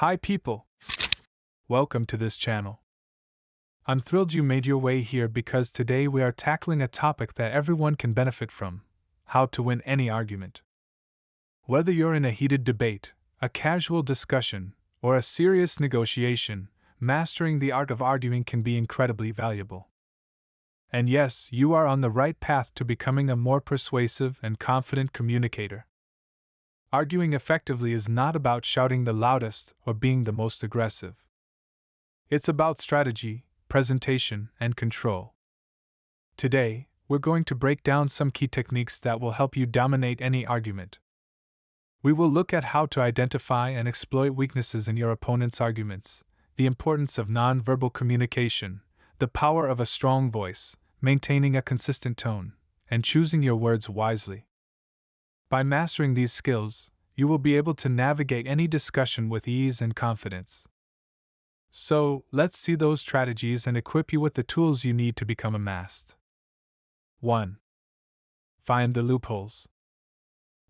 Hi people! Welcome to this channel. I'm thrilled you made your way here because today we are tackling a topic that everyone can benefit from: how to win any argument. Whether you're in a heated debate, a casual discussion, or a serious negotiation, mastering the art of arguing can be incredibly valuable. And yes, you are on the right path to becoming a more persuasive and confident communicator. Arguing effectively is not about shouting the loudest or being the most aggressive. It's about strategy, presentation, and control. Today, we're going to break down some key techniques that will help you dominate any argument. We will look at how to identify and exploit weaknesses in your opponent's arguments, the importance of nonverbal communication, the power of a strong voice, maintaining a consistent tone, and choosing your words wisely. By mastering these skills, you will be able to navigate any discussion with ease and confidence. So, let's see those strategies and equip you with the tools you need to become a master. 1. Find the loopholes.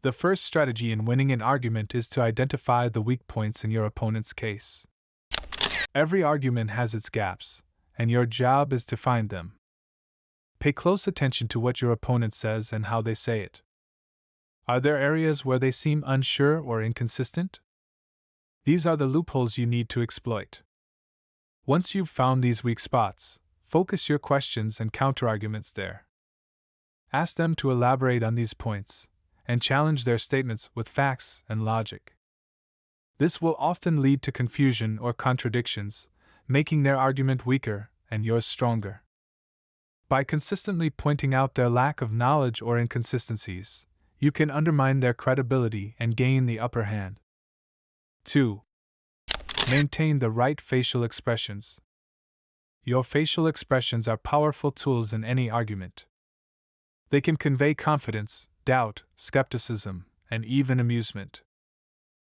The first strategy in winning an argument is to identify the weak points in your opponent's case. Every argument has its gaps, and your job is to find them. Pay close attention to what your opponent says and how they say it. Are there areas where they seem unsure or inconsistent? These are the loopholes you need to exploit. Once you've found these weak spots, focus your questions and counterarguments there. Ask them to elaborate on these points, and challenge their statements with facts and logic. This will often lead to confusion or contradictions, making their argument weaker and yours stronger. By consistently pointing out their lack of knowledge or inconsistencies, you can undermine their credibility and gain the upper hand. 2. Maintain the right facial expressions. Your facial expressions are powerful tools in any argument. They can convey confidence, doubt, skepticism, and even amusement.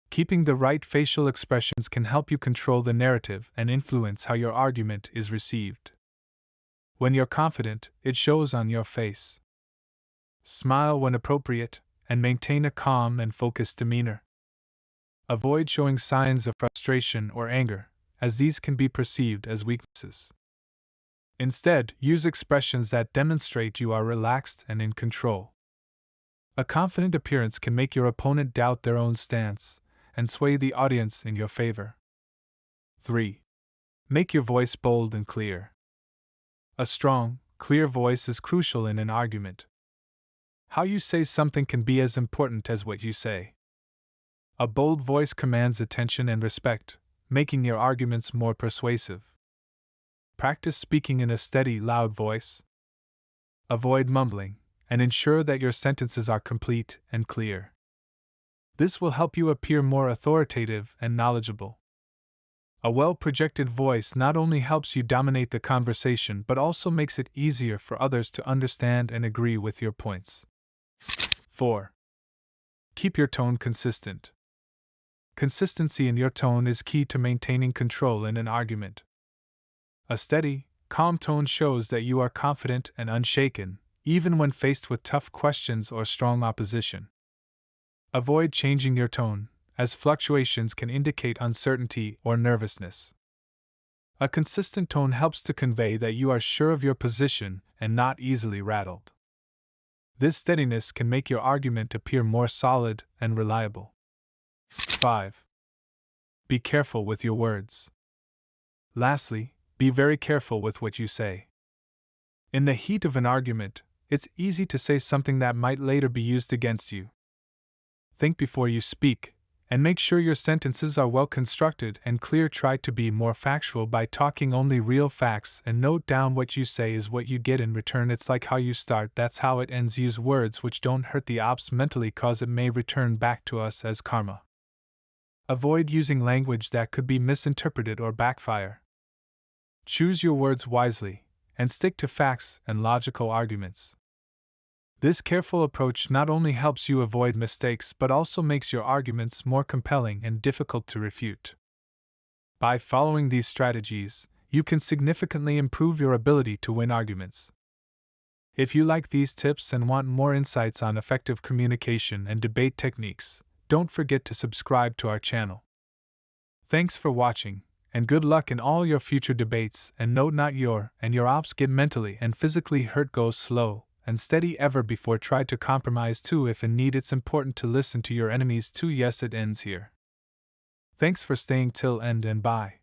Keeping the right facial expressions can help you control the narrative and influence how your argument is received. When you're confident, it shows on your face. Smile when appropriate, and maintain a calm and focused demeanor. Avoid showing signs of frustration or anger, as these can be perceived as weaknesses. Instead, use expressions that demonstrate you are relaxed and in control. A confident appearance can make your opponent doubt their own stance and sway the audience in your favor. 3. Make your voice bold and clear. A strong, clear voice is crucial in an argument. How you say something can be as important as what you say. A bold voice commands attention and respect, making your arguments more persuasive. Practice speaking in a steady, loud voice. Avoid mumbling, and ensure that your sentences are complete and clear. This will help you appear more authoritative and knowledgeable. A well-projected voice not only helps you dominate the conversation but also makes it easier for others to understand and agree with your points. 4. Keep your tone consistent. Consistency in your tone is key to maintaining control in an argument. A steady, calm tone shows that you are confident and unshaken, even when faced with tough questions or strong opposition. Avoid changing your tone, as fluctuations can indicate uncertainty or nervousness. A consistent tone helps to convey that you are sure of your position and not easily rattled. This steadiness can make your argument appear more solid and reliable. 5. Be careful with your words. Lastly, be very careful with what you say. In the heat of an argument, it's easy to say something that might later be used against you. Think before you speak, and make sure your sentences are well constructed and clear. Try to be more factual by talking only real facts, and note down what you say is what you get in return. It's like how you start, that's how it ends. Use words which don't hurt the ops mentally, cause it may return back to us as karma. Avoid using language that could be misinterpreted or backfire. Choose your words wisely, and stick to facts and logical arguments. This careful approach not only helps you avoid mistakes but also makes your arguments more compelling and difficult to refute. By following these strategies, you can significantly improve your ability to win arguments. If you like these tips and want more insights on effective communication and debate techniques, don't forget to subscribe to our channel. Thanks for watching, and good luck in all your future debates, and note not your ops get mentally and physically hurt goes slow and steady ever before try to compromise too if in need. It's important to listen to your enemies too. Yes, it ends here. Thanks for staying till end and bye.